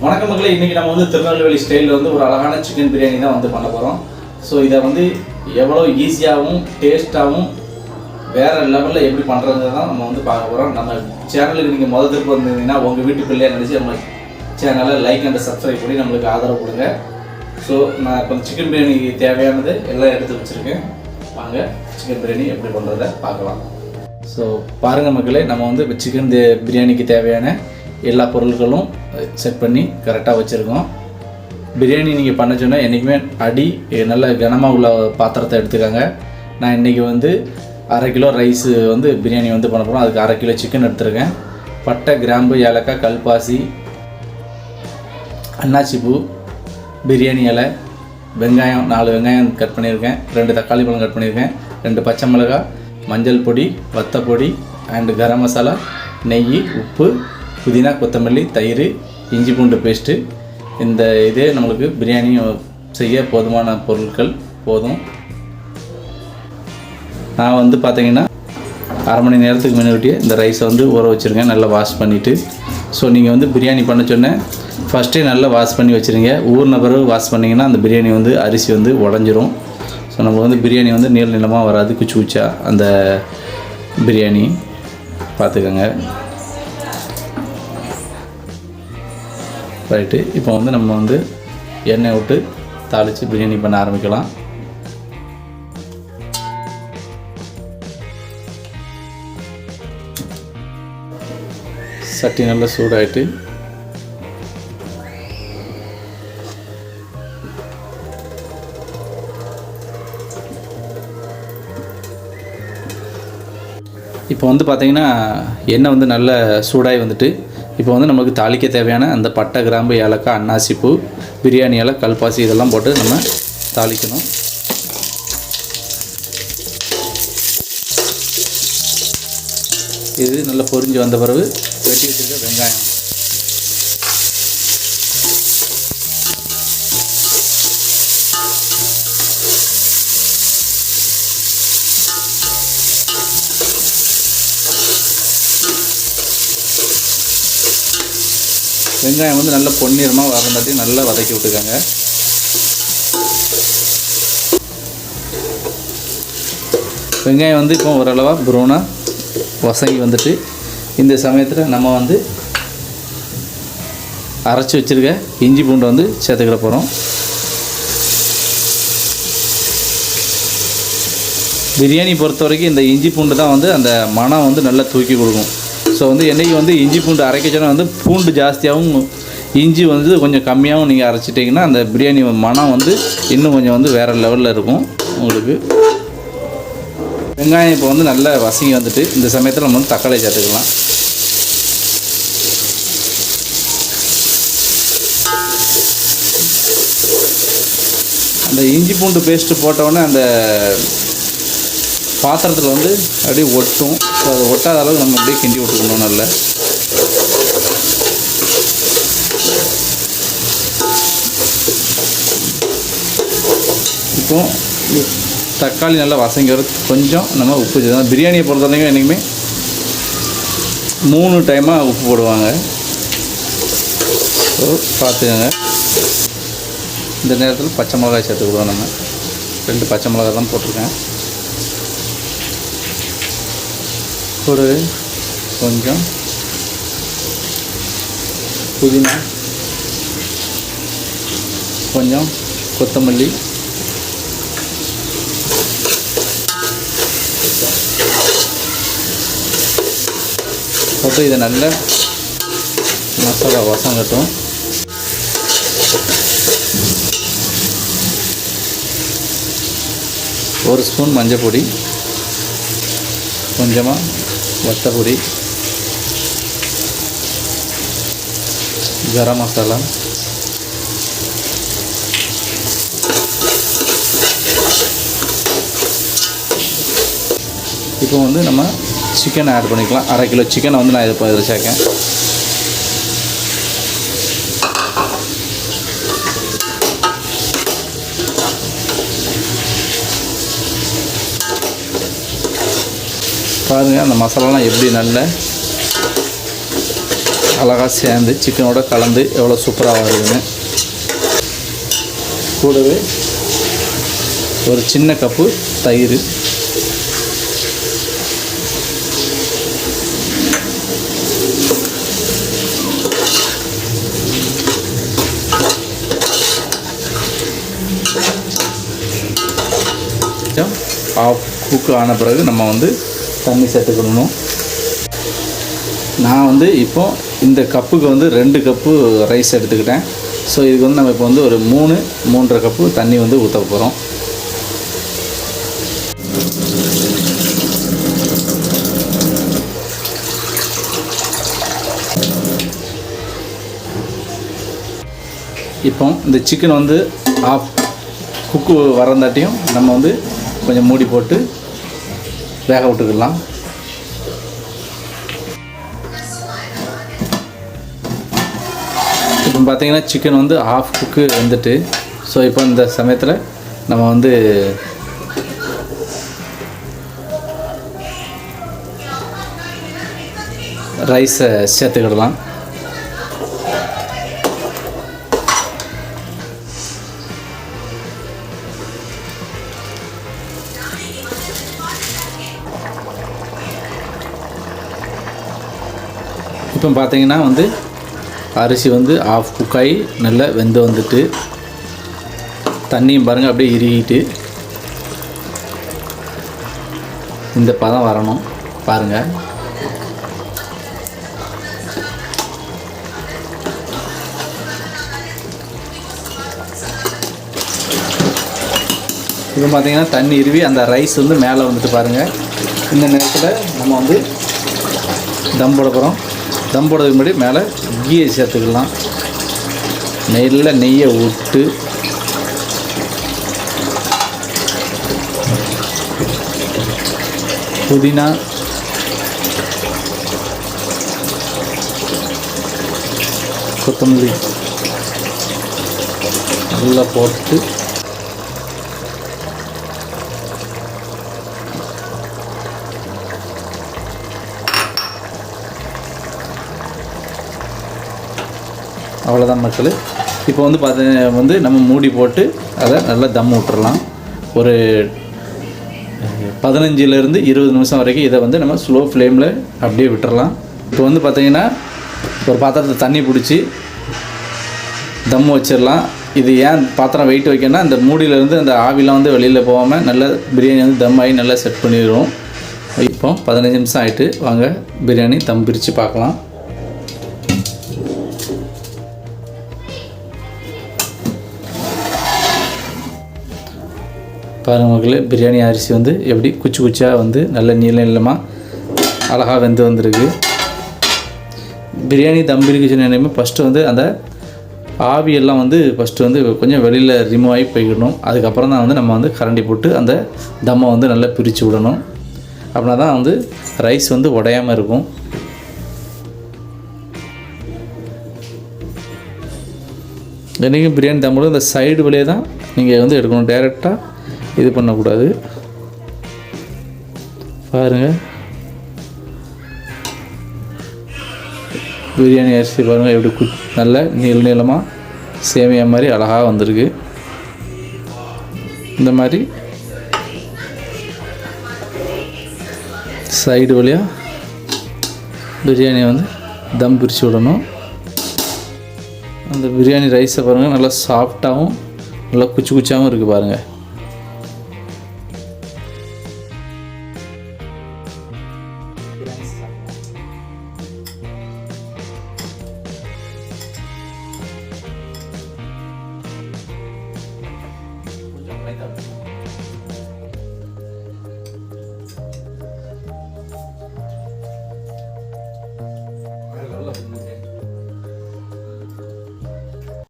வணக்கம் மக்களே, இன்றைக்கி நம்ம வந்து திருநெல்வேலி ஸ்டைலில் வந்து ஒரு அழகான சிக்கன் பிரியாணி தான் வந்து பண்ண போகிறோம். ஸோ இதை வந்து எவ்வளோ ஈஸியாகவும் டேஸ்ட்டாகவும் வேறு லெவலில் எப்படி பண்ணுறது தான் நம்ம வந்து பார்க்க போகிறோம். நம்ம சேனலுக்கு நீங்கள் முதல் திருப்பி வந்திருந்தீங்கன்னா உங்கள் வீட்டு பிள்ளையை நினச்சி நம்ம சேனலை லைக் அண்ட் சப்ஸ்கிரைப் பண்ணி நம்மளுக்கு ஆதரவு கொடுங்க. ஸோ நான் இப்போ சிக்கன் பிரியாணிக்கு தேவையானது எல்லாம் எடுத்து வச்சுருக்கேன். வாங்க சிக்கன் பிரியாணி எப்படி பண்ணுறதை பார்க்கலாம். ஸோ பாருங்கள் மக்களே, நம்ம வந்து இப்போ சிக்கன் பிரியாணிக்கு தேவையான எல்லா பொருட்களும் செட் பண்ணி கரெக்டாக வச்சுருக்கோம். பிரியாணி நீங்கள் பண்ண சொன்னால் என்றைக்குமே அடி நல்ல கனமாக உள்ள பாத்திரத்தை எடுத்துக்காங்க. நான் இன்றைக்கி வந்து 1/2 கிலோ ரைஸு வந்து பிரியாணி வந்து பண்ண போகிறோம். அதுக்கு 1/2 கிலோ சிக்கன் எடுத்துருக்கேன். பட்டை, கிராம்பு, ஏலக்காய், கல்பாசி, அன்னாச்சிப்பூ, பிரியாணி இலை, வெங்காயம் 4 வெங்காயம் கட் பண்ணியிருக்கேன், 2 தக்காளி பழம் கட் பண்ணியிருக்கேன், 2 பச்சை மிளகாய், மஞ்சள் பொடி, வத்தப்பொடி அண்டு கரம் மசாலா, நெய், உப்பு, புதினா, கொத்தமல்லி, தயிர், இஞ்சி பூண்டு பேஸ்ட்டு. இந்த இதே நம்மளுக்கு பிரியாணி செய்ய போதுமான பொருட்கள் போதும். நான் வந்து பார்த்திங்கன்னா 1/2 மணி நேரத்துக்கு முன்னாடியே இந்த ரைஸை வந்து ஊற வச்சுருக்கேன், நல்லா வாஷ் பண்ணிவிட்டு. ஸோ நீங்கள் வந்து பிரியாணி பண்ண சொன்னேன் ஃபஸ்ட்டே நல்லா வாஷ் பண்ணி வச்சுருங்க. ஊறின பிறகு வாஷ் பண்ணிங்கன்னா அந்த பிரியாணி வந்து அரிசி வந்து உடஞ்சிரும். ஸோ நம்ம வந்து பிரியாணி வந்து நீளமாக வராது, குச்சி குச்சா அந்த பிரியாணி பார்த்துக்கோங்க. ரைட்டு, இப்போ வந்து நம்ம வந்து எண்ணெய் விட்டு தாளித்து பிரியாணி பண்ண ஆரம்பிக்கலாம். சட்டி நல்லா சூடாயிட்டு இப்போ வந்து பார்த்திங்கன்னா எண்ணெய் வந்து நல்ல சூடாகி வந்துட்டு இப்போ வந்து நமக்கு தாளிக்க தேவையான அந்த பட்டை, கிராம்பு, ஏலக்காய், அன்னாசிப்பூ, பிரியாணி இலை, கல்பாசி இதெல்லாம் போட்டு நம்ம தாளிக்கணும். இது நல்லா பொரிஞ்சு வந்த பிறகு வெட்டி வச்சுருக்க வெங்காயம், வெங்காயம் வந்து நல்லா பொன்னிறமாக வரந்தாட்டி நல்லா வதக்கி விட்டுக்கோங்க. வெங்காயம் வந்து இப்போ ஓரளவாக ப்ரௌனாக வசங்கி வந்துட்டு இந்த சமயத்தில் நம்ம வந்து அரைச்சி வச்சுருக்க இஞ்சி பூண்டு வந்து சேர்த்துக்கிற போகிறோம். பிரியாணி பொறுத்த வரைக்கும் இந்த இஞ்சி பூண்டு தான் வந்து அந்த மனம் வந்து நல்லா தூக்கி கொடுக்கும். ஸோ வந்து என்றைக்கு வந்து இஞ்சி பூண்டு அரைக்கச்சோன்னா வந்து பூண்டு ஜாஸ்தியாகவும் இஞ்சி வந்து கொஞ்சம் கம்மியாகவும் நீங்கள் அரைச்சிட்டிங்கன்னா அந்த பிரியாணி மனம் வந்து இன்னும் கொஞ்சம் வந்து வேறு லெவலில் இருக்கும் உங்களுக்கு. வெங்காயம் இப்போ வந்து நல்லா வசங்கி வந்துட்டு இந்த சமயத்தில் நம்ம வந்து தக்காளி சேர்த்துக்கலாம். அந்த இஞ்சி பூண்டு பேஸ்ட்டு போட்டவுடனே அந்த பாத்திரத்தில் வந்து அப்படியே ஒட்டும். ஸோ அதை ஒட்டாத அளவுக்கு நம்ம அப்படியே கிண்டி விட்டுக்கணும். நல்லா இப்போ தக்காளி நல்லா வசங்கி வர கொஞ்சம் நம்ம உப்பு சேர்த்து, பிரியாணியை பொறுத்த வரைக்கும் என்றைக்குமே 3 டைமாக உப்பு போடுவாங்க. ஸோ பார்த்துக்கோங்க. இந்த நேரத்தில் பச்சை மிளகாய் சேர்த்துக்கிடுவோம். நம்ம 2 பச்சை மிளகாய் தான் போட்டிருக்கேன். ஒரு கொஞ்சம் புதினா, கொஞ்சம் கொத்தமல்லி, போட்டு இதை நல்ல மசாலா வாசம் கட்டும். ஒரு ஸ்பூன் மஞ்சள் பொடி, கொஞ்சமாக வத்தப்பொடி, கரம் மசாலா, இப்போ வந்து நம்ம சிக்கனை ஆட் பண்ணிக்கலாம். 1/2 கிலோ சிக்கனை வந்து நான் இதில் சேர்க்கேன். பாருங்கள் அந்த மசாலாலாம் எப்படி நல்ல அழகாக சேர்ந்து சிக்கனோட கலந்து எவ்வளோ சூப்பராக வருதுன்னு. கூடவே ஒரு சின்ன கப்பு தயிர், ஆஃப் குக் ஆன பிறகு நம்ம வந்து தண்ணி சேர்த்துக்கணும். நான் வந்து இப்போ இந்த கப்புக்கு வந்து 2 கப்பு ரைஸ் எடுத்துக்கிட்டேன். ஸோ இதுக்கு வந்து நம்ம இப்போ வந்து ஒரு 3-3.5 கப்பு தண்ணி வந்து ஊற்ற போகிறோம். இப்போ இந்த சிக்கன் வந்து ஆஃப் குக்கு வரந்தாட்டியும் நம்ம வந்து கொஞ்சம் மூடி போட்டு வேக விட்டுக்கலாம். இப்போ பார்த்தீங்கன்னா சிக்கன் வந்து ஆஃப் குக்கு வந்துட்டு, ஸோ இப்போ இந்த சமயத்தில் நம்ம வந்து ரைஸை சேர்த்துக்கிடலாம். இப்போ பார்த்தீங்கன்னா வந்து அரிசி வந்து ஆஃப் குக்காய் நல்லா வெந்து வந்துட்டு, தண்ணியும் பாருங்கள் அப்படியே இறுகிட்டு இந்த பதம் வரணும் பாருங்கள். இப்போ பார்த்தீங்கன்னா தண்ணி இறுவி அந்த ரைஸ் வந்து மேலே வந்துட்டு பாருங்கள். இந்த நேரத்தில் நம்ம வந்து தம் போட போகிறோம். தம் போடுறதுக்கு முன்னாடி மேலே கீயை சேர்த்துக்கலாம். நெய்யை விட்டு புதினா, கொத்தமல்லி நல்லா போட்டு அவ்வளோதான் மக்கள். இப்போ வந்து வந்து நம்ம மூடி போட்டு அதை நல்லா தம் விட்டுறலாம். ஒரு 15 to 20 நிமிஷம் வரைக்கும் இதை வந்து நம்ம ஸ்லோ ஃப்ளேமில் அப்படியே விட்டுறலாம். இப்போ வந்து பார்த்திங்கன்னா ஒரு பாத்திரத்தை தண்ணி பிடிச்சி தம் வச்சிடலாம். இது ஏன் பாத்திரம் வெயிட் வைக்கணும்னா அந்த மூடியிலேருந்து அந்த ஆவிலாம் வந்து வெளியில் போகாமல் நல்லா பிரியாணி வந்து தம் ஆகி நல்லா செட் பண்ணிடுவோம். இப்போ 15 நிமிஷம் ஆகிட்டு வாங்க பிரியாணி தம் பிரித்து பார்க்கலாம். பாருங்கள் மக்களே, பிரியாணி அரிசி வந்து எப்படி குச்சி குச்சியாக வந்து நல்ல நீளமாக அழகாக வெந்து வந்திருக்கு. பிரியாணி தம் பிரிக்க சொன்னேமே ஃபஸ்ட்டு வந்து அந்த ஆவியெல்லாம் வந்து ஃபஸ்ட்டு வந்து கொஞ்சம் வெளியில் ரிமூவ் ஆகி போய்க்கணும். அதுக்கப்புறம் தான் வந்து நம்ம வந்து கரண்டி போட்டு அந்த தம்மை வந்து நல்லா பிரித்து விடணும். அப்படின்னா தான் வந்து ரைஸ் வந்து உடையாமல் இருக்கும். என்றைக்கும் பிரியாணி தம்மோடு இந்த சைடு வழியே தான் நீங்கள் வந்து எடுக்கணும், டைரெக்டாக இது பண்ணக்கூடாது. பாருங்கள் பிரியாணி அரிசி பாருங்கள் எப்படி நல்ல நீளமாக சேமியா மாதிரி அழகாக வந்திருக்கு. இந்த மாதிரி சைடு வழியாக பிரியாணியை வந்து தம் பிரித்து விடணும். அந்த பிரியாணி ரைஸை பாருங்கள் நல்லா சாஃப்டாகவும் நல்லா குச்சி குச்சாகவும் இருக்குது பாருங்கள்.